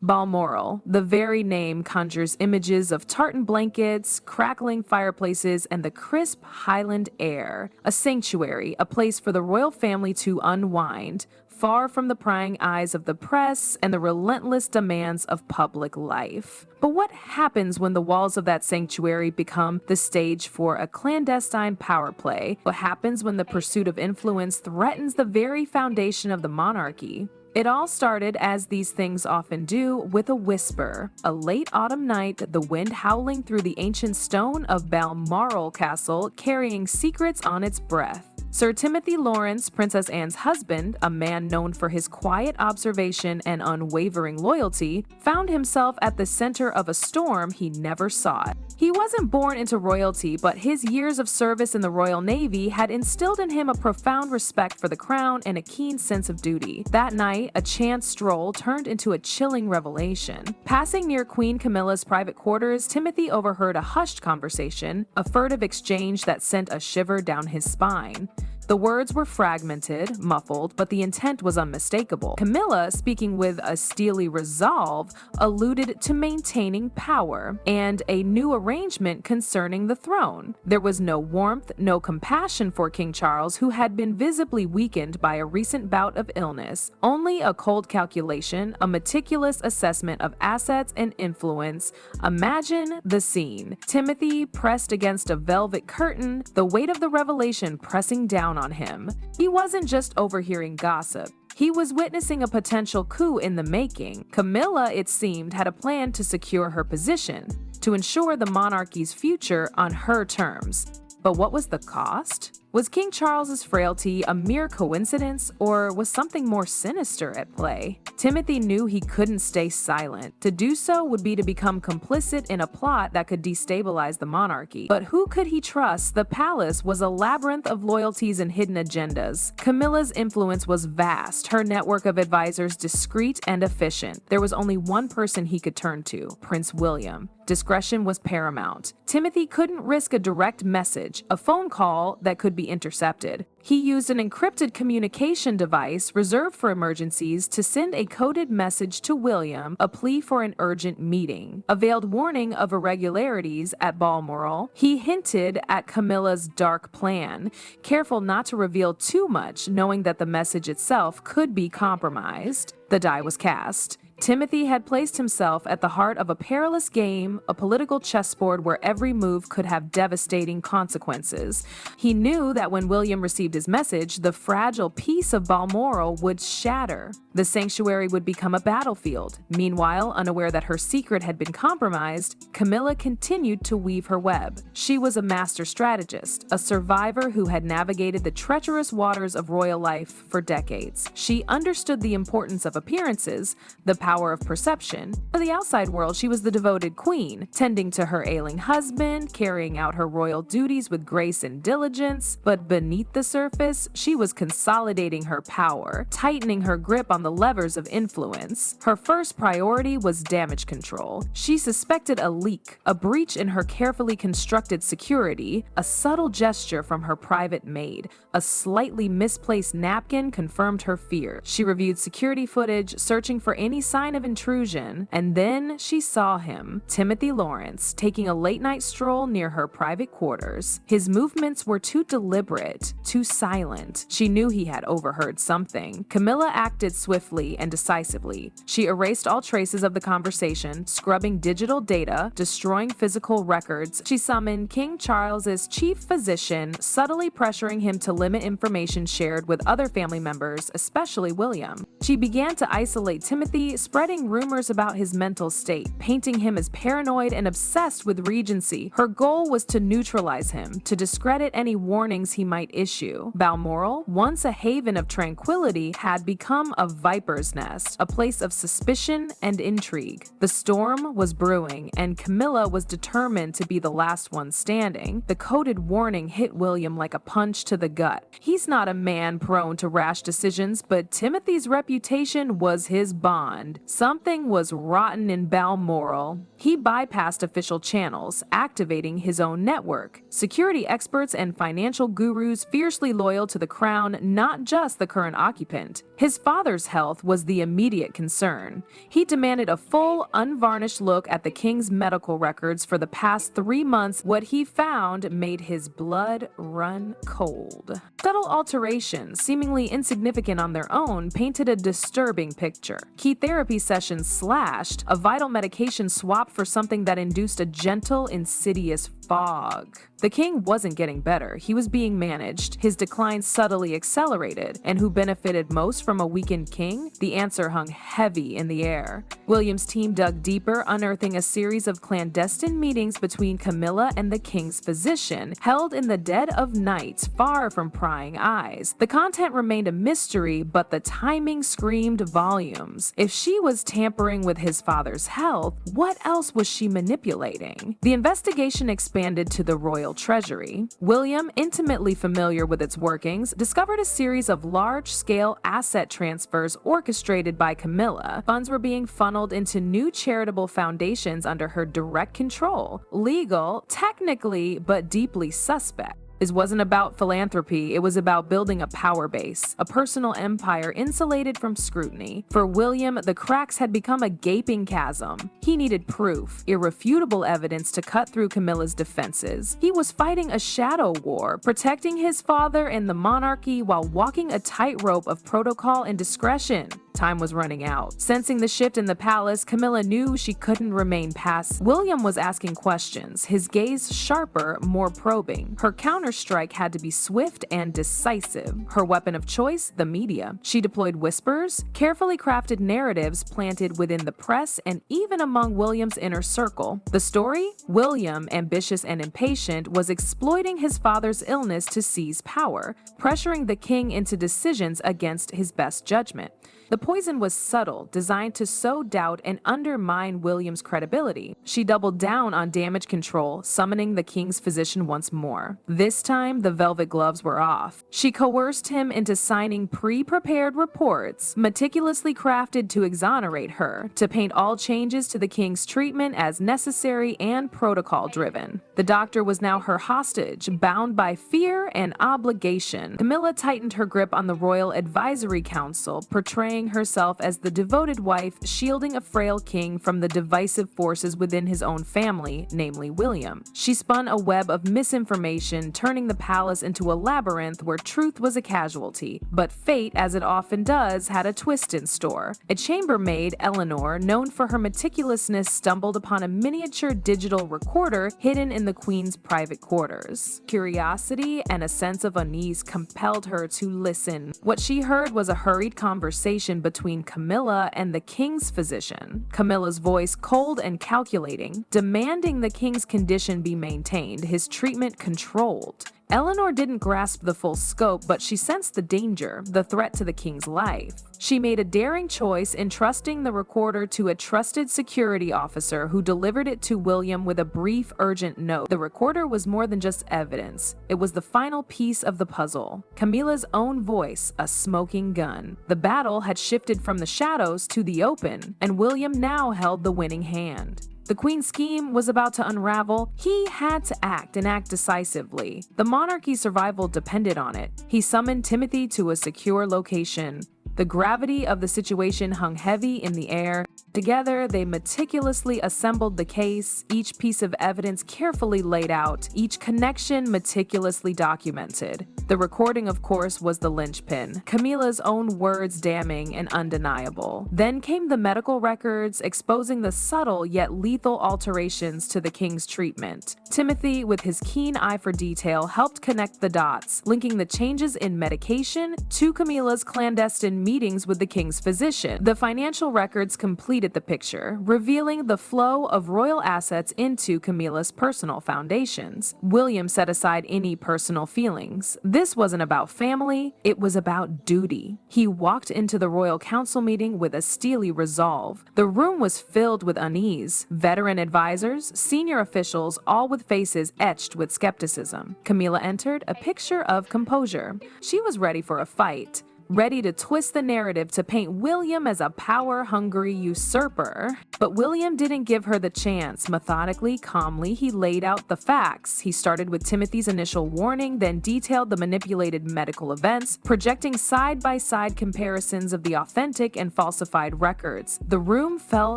Balmoral, the very name conjures images of tartan blankets, crackling fireplaces, and the crisp Highland air. A sanctuary, a place for the royal family to unwind, far from the prying eyes of the press and the relentless demands of public life. But what happens when the walls of that sanctuary become the stage for a clandestine power play? What happens when the pursuit of influence threatens the very foundation of the monarchy? It all started, as these things often do, with a whisper. A late autumn night, the wind howling through the ancient stone of Balmoral Castle, carrying secrets on its breath. Sir Timothy Laurence, Princess Anne's husband, a man known for his quiet observation and unwavering loyalty, found himself at the center of a storm he never sought. He wasn't born into royalty, but his years of service in the Royal Navy had instilled in him a profound respect for the crown and a keen sense of duty. That night, a chance stroll turned into a chilling revelation. Passing near Queen Camilla's private quarters, Timothy overheard a hushed conversation, a furtive exchange that sent a shiver down his spine. The words were fragmented, muffled, but the intent was unmistakable. Camilla, speaking with a steely resolve, alluded to maintaining power and a new arrangement concerning the throne. There was no warmth, no compassion for King Charles, who had been visibly weakened by a recent bout of illness. Only a cold calculation, a meticulous assessment of assets and influence. Imagine the scene. Timothy pressed against a velvet curtain, the weight of the revelation pressing down on him. He wasn't just overhearing gossip. He was witnessing a potential coup in the making. Camilla, it seemed, had a plan to secure her position, to ensure the monarchy's future on her terms. But what was the cost? Was King Charles's frailty a mere coincidence, or was something more sinister at play? Timothy knew he couldn't stay silent. To do so would be to become complicit in a plot that could destabilize the monarchy. But who could he trust? The palace was a labyrinth of loyalties and hidden agendas. Camilla's influence was vast, her network of advisors discreet and efficient. There was only one person he could turn to, Prince William. Discretion was paramount. Timothy couldn't risk a direct message, a phone call that could be intercepted. He used an encrypted communication device reserved for emergencies to send a coded message to William, a plea for an urgent meeting. A veiled warning of irregularities at Balmoral, he hinted at Camilla's dark plan, careful not to reveal too much, knowing that the message itself could be compromised. The die was cast. Timothy had placed himself at the heart of a perilous game, a political chessboard where every move could have devastating consequences. He knew that when William received his message, the fragile peace of Balmoral would shatter. The sanctuary would become a battlefield. Meanwhile, unaware that her secret had been compromised, Camilla continued to weave her web. She was a master strategist, a survivor who had navigated the treacherous waters of royal life for decades. She understood the importance of appearances, the power of perception. For the outside world, she was the devoted queen, tending to her ailing husband, carrying out her royal duties with grace and diligence. But beneath the surface, she was consolidating her power, tightening her grip on the levers of influence. Her first priority was damage control. She suspected a leak, a breach in her carefully constructed security. A subtle gesture from her private maid, a slightly misplaced napkin confirmed her fear. She reviewed security footage, searching for any sign of intrusion, and then she saw him, Timothy Laurence, taking a late-night stroll near her private quarters. His movements were too deliberate, too silent. She knew he had overheard something. Camilla acted swiftly and decisively. She erased all traces of the conversation, scrubbing digital data, destroying physical records. She summoned King Charles's chief physician, subtly pressuring him to limit information shared with other family members, especially William. She began to isolate Timothy, spreading rumors about his mental state, painting him as paranoid and obsessed with regency. Her goal was to neutralize him, to discredit any warnings he might issue. Balmoral, once a haven of tranquility, had become a viper's nest, a place of suspicion and intrigue. The storm was brewing, and Camilla was determined to be the last one standing. The coded warning hit William like a punch to the gut. He's not a man prone to rash decisions, but Timothy's reputation was his bond. Something was rotten in Balmoral. He bypassed official channels, activating his own network. Security experts and financial gurus fiercely loyal to the crown, not just the current occupant. His father's health was the immediate concern. He demanded a full, unvarnished look at the king's medical records for the past 3 months. What he found made his blood run cold. Subtle alterations, seemingly insignificant on their own, painted a disturbing picture. Key therapy sessions slashed, a vital medication swapped for something that induced a gentle, insidious fog. The king wasn't getting better, he was being managed. His decline subtly accelerated, and who benefited most from a weakened king? The answer hung heavy in the air. William's team dug deeper, unearthing a series of clandestine meetings between Camilla and the king's physician, held in the dead of night, far from prying eyes. The content remained a mystery, but the timing screamed volumes. If she was tampering with his father's health, what else was she manipulating? The investigation expanded to the royal treasury. William, intimately familiar with its workings, discovered a series of large-scale asset transfers orchestrated by Camilla. Funds were being funneled into new charitable foundations under her direct control. Legal, technically, but deeply suspect. This wasn't about philanthropy, it was about building a power base, a personal empire insulated from scrutiny. For William, the cracks had become a gaping chasm. He needed proof, irrefutable evidence to cut through Camilla's defenses. He was fighting a shadow war, protecting his father and the monarchy while walking a tightrope of protocol and discretion. Time was running out. Sensing the shift in the palace, Camilla knew she couldn't remain passive. William was asking questions, his gaze sharper, more probing. Her counterstrike had to be swift and decisive. Her weapon of choice, the media. She deployed whispers, carefully crafted narratives planted within the press and even among William's inner circle. The story? William, ambitious and impatient, was exploiting his father's illness to seize power, pressuring the king into decisions against his best judgment. The poison was subtle, designed to sow doubt and undermine William's credibility. She doubled down on damage control, summoning the king's physician once more. This time, the velvet gloves were off. She coerced him into signing pre-prepared reports, meticulously crafted to exonerate her, to paint all changes to the king's treatment as necessary and protocol-driven. The doctor was now her hostage, bound by fear and obligation. Camilla tightened her grip on the Royal Advisory Council, portraying herself as the devoted wife shielding a frail king from the divisive forces within his own family, namely William. She spun a web of misinformation, turning the palace into a labyrinth where truth was a casualty. But fate, as it often does, had a twist in store. A chambermaid, Eleanor, known for her meticulousness, stumbled upon a miniature digital recorder hidden in the queen's private quarters. Curiosity and a sense of unease compelled her to listen. What she heard was a hurried conversation between Camilla and the king's physician. Camilla's voice cold and calculating, demanding the king's condition be maintained, his treatment controlled. Eleanor didn't grasp the full scope, but she sensed the danger, the threat to the king's life. She made a daring choice, entrusting the recorder to a trusted security officer who delivered it to William with a brief, urgent note. The recorder was more than just evidence. It was the final piece of the puzzle. Camilla's own voice, a smoking gun. The battle had shifted from the shadows to the open, and William now held the winning hand. The Queen's scheme was about to unravel. He had to act and act decisively. The monarchy's survival depended on it. He summoned Timothy to a secure location. The gravity of the situation hung heavy in the air. Together, they meticulously assembled the case, each piece of evidence carefully laid out, each connection meticulously documented. The recording, of course, was the linchpin, Camilla's own words damning and undeniable. Then came the medical records, exposing the subtle yet lethal alterations to the king's treatment. Timothy, with his keen eye for detail, helped connect the dots, linking the changes in medication to Camilla's clandestine meetings with the king's physician. The financial records completed the picture, revealing the flow of royal assets into Camilla's personal foundations. William set aside any personal feelings. This wasn't about family, it was about duty. He walked into the royal council meeting with a steely resolve. The room was filled with unease. Veteran advisors, senior officials, all with faces etched with skepticism. Camilla entered, a picture of composure. She was ready for a fight. ready to twist the narrative to paint William as a power-hungry usurper. But William didn't give her the chance. Methodically, calmly, he laid out the facts. He started with Timothy's initial warning, then detailed the manipulated medical events, projecting side-by-side comparisons of the authentic and falsified records. The room fell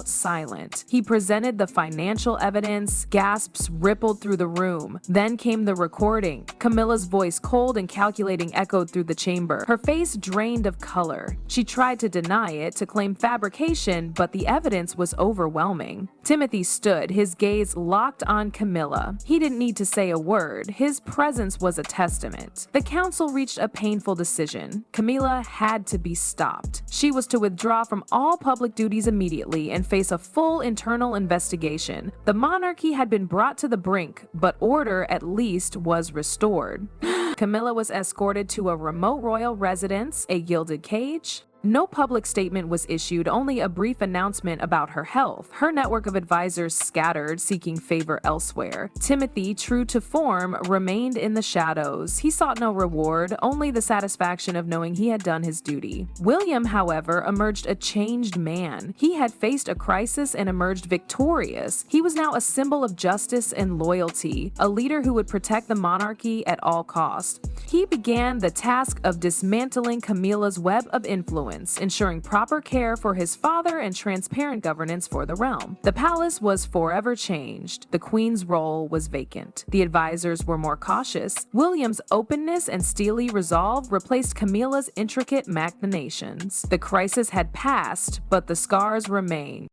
silent. He presented the financial evidence. Gasps rippled through the room. Then came the recording. Camilla's voice, cold and calculating, echoed through the chamber. Her face drained of color. She tried to deny it, to claim fabrication, but the evidence was overwhelming. Timothy stood, his gaze locked on Camilla. He didn't need to say a word. His presence was a testament. The council reached a painful decision. Camilla had to be stopped. She was to withdraw from all public duties immediately and face a full internal investigation. The monarchy had been brought to the brink, but order at least was restored. Camilla was escorted to a remote royal residence, a gilded cage. No public statement was issued, only a brief announcement about her health. Her network of advisors scattered, seeking favor elsewhere. Timothy, true to form, remained in the shadows. He sought no reward, only the satisfaction of knowing he had done his duty. William, however, emerged a changed man. He had faced a crisis and emerged victorious. He was now a symbol of justice and loyalty, a leader who would protect the monarchy at all costs. He began the task of dismantling Camilla's web of influence, ensuring proper care for his father and transparent governance for the realm. The palace was forever changed. The queen's role was vacant. The advisors were more cautious. William's openness and steely resolve replaced Camilla's intricate machinations. The crisis had passed, but the scars remained.